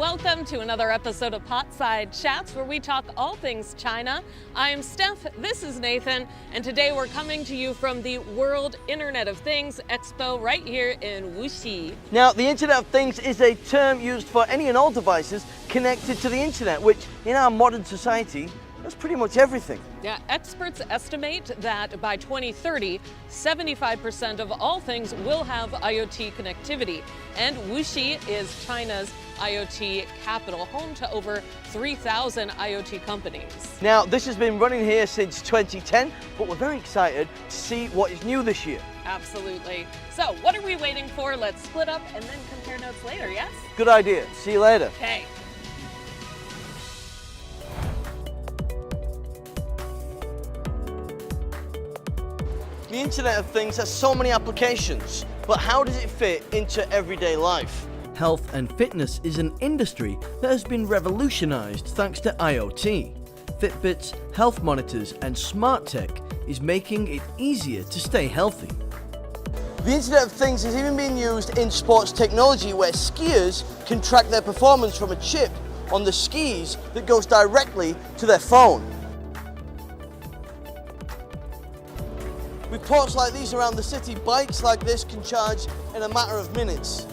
welcome to another episode of Potside Chats, where we talk all things China. I'm Steph, this is Nathan, and today we're coming to you from the World Internet of Things Expo right here in Wuxi. Now, the Internet of Things is a term used for any and all devices connected to the internet, which in our modern society, that's pretty much everything. Yeah, experts estimate that by 2030, 75% of all things will have IoT connectivity. And Wuxi is China's IoT capital, home to over 3,000 IoT companies. Now, this has been running here since 2010, but we're very excited to see what is new this year. Absolutely. So, what are we waiting for? Let's split up and then compare notes later, yes? Good idea. See you later. Okay. The Internet of Things has so many applications, but how does it fit into everyday life? Health and fitness is an industry that has been revolutionized thanks to IoT. Fitbits, health monitors, and smart tech is making it easier to stay healthy. The Internet of Things is even being used in sports technology, where skiers can track their performance from a chip on the skis that goes directly to their phone. With ports like these around the city, bikes like this can charge in a matter of minutes.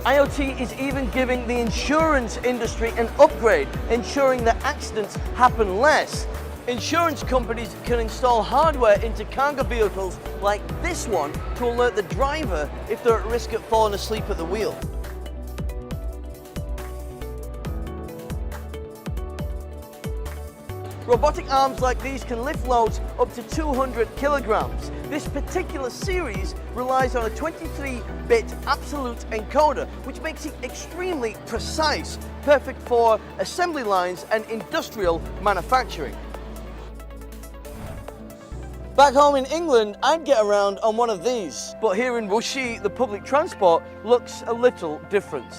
IoT is even giving the insurance industry an upgrade, ensuring that accidents happen less. Insurance companies can install hardware into cargo vehicles like this one to alert the driver if they're at risk of falling asleep at the wheel. Robotic arms like these can lift loads up to 200 kilograms. This particular series relies on a 23-bit absolute encoder, which makes it extremely precise, perfect for assembly lines and industrial manufacturing. Back home in England, I'd get around on one of these, but here in Wuxi, the public transport looks a little different.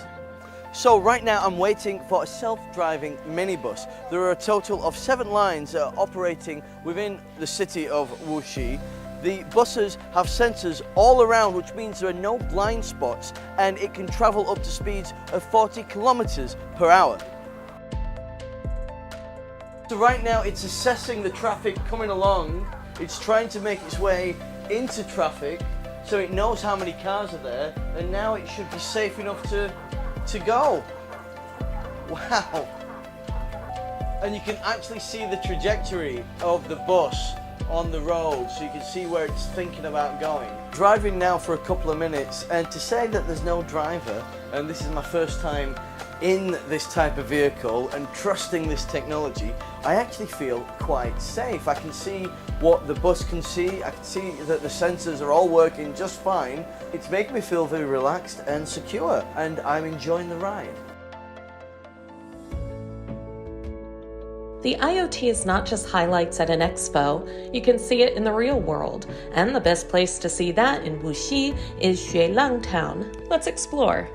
So right now I'm waiting for a self-driving minibus. There are a total of 7 lines that are operating within the city of Wuxi. The buses have sensors all around, which means there are no blind spots, and it can travel up to speeds of 40 kilometers per hour. So right now it's assessing the traffic coming along. It's trying to make its way into traffic, so it knows how many cars are there, and now it should be safe enough to go. Wow. And you can actually see the trajectory of the bus on the road, so you can see where it's thinking about going. Driving now for a couple of minutes, and to say that there's no driver, and this is my first time in this type of vehicle and trusting this technology, I actually feel quite safe. I can see what the bus can see, I can see that the sensors are all working just fine. It's making me feel very relaxed and secure, and I'm enjoying the ride. The IoT is not just highlights at an expo, you can see it in the real world. And the best place to see that in Wuxi is Xuelang Town. Let's explore.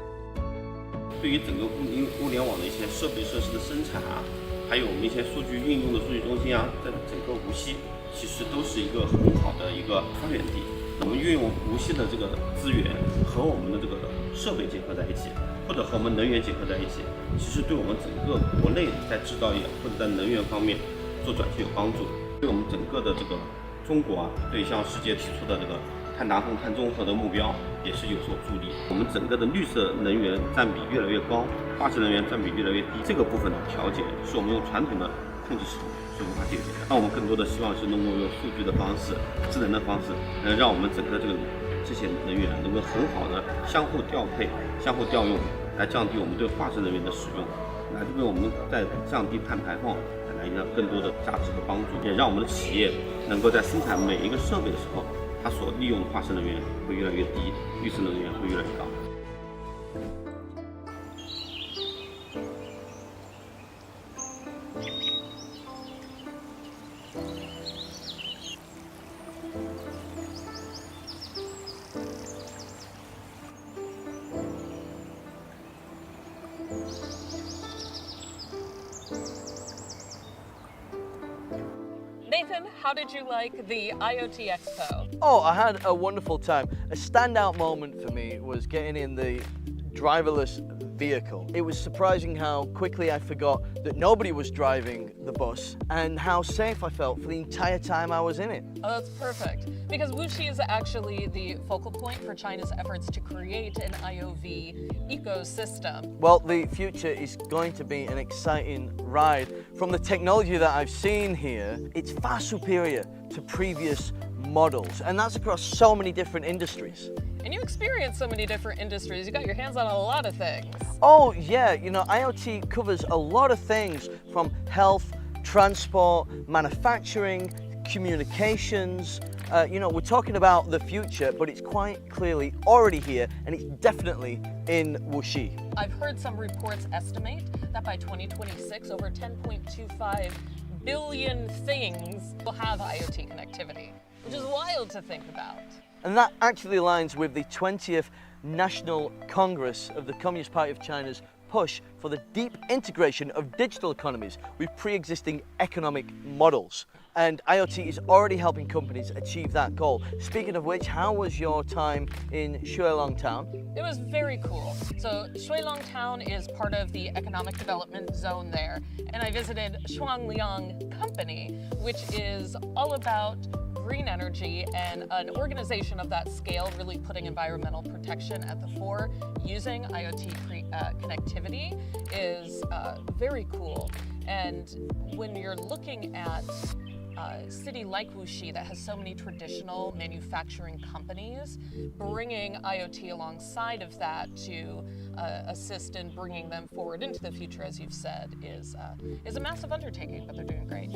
对于整个物联网的一些设备设施的生产啊，还有我们一些数据运用的数据中心啊，在整个无锡其实都是一个很好的一个发源地。我们运用无锡的这个资源和我们的这个设备结合在一起，或者和我们能源结合在一起，其实对我们整个国内在制造业或者在能源方面做转型有帮助，对我们整个的这个中国啊，对向世界提出的这个碳达峰、碳中和的目标也是有所助力。我们整个的绿色能源占比越来越高，化石能源占比越来越低。这个部分的调节是我们用传统的控制系统是无法解决的。那我们更多的希望是能够用数据的方式、智能的方式，能让我们整个这些能源能够很好的相互调配、相互调用，来降低我们对化石能源的使用，来为我们在降低碳排放带来更多的价值和帮助，也让我们的企业能够在生产每一个设备的时候，它所利用的化石能源会越来越低，绿色能源会越来越高。Nathan, how did you like the IoT Expo? Oh, I had a wonderful time. A standout moment for me was getting in the driverless vehicle. It was surprising how quickly I forgot that nobody was driving the bus and how safe I felt for the entire time I was in it. Oh, that's perfect. Because Wuxi is actually the focal point for China's efforts to create an IOV ecosystem. Well, the future is going to be an exciting ride. From the technology that I've seen here, it's far superior to previous models, and that's across so many different industries. And you experience so many different industries. You got your hands on a lot of things. Oh yeah, you know, IoT covers a lot of things from health, transport, manufacturing, communications. You know, we're talking about the future, but it's quite clearly already here, and it's definitely in Wuxi. I've heard some reports estimate that by 2026, over 10.25 billion things will have IoT connectivity, which is wild to think about. And that actually aligns with the 20th National Congress of the Communist Party of China's push for the deep integration of digital economies with pre-existing economic models. And IoT is already helping companies achieve that goal. Speaking of which, how was your time in Shuilong Town? It was very cool. So Shuilong Town is part of the economic development zone there. And I visited Shuangliang Company, which is all about green energy, and an organization of that scale really putting environmental protection at the fore using IoT connectivity is very cool. And when you're looking at a city like Wuxi that has so many traditional manufacturing companies, bringing IoT alongside of that to assist in bringing them forward into the future, as you've said, is a massive undertaking, but they're doing great.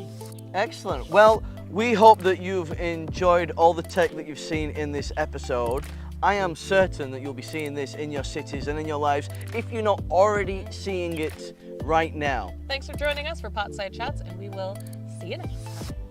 Excellent. Well, we hope that you've enjoyed all the tech that you've seen in this episode. I am certain that you'll be seeing this in your cities and in your lives if you're not already seeing it right now. Thanks for joining us for Potside Chats, and we will see you next time.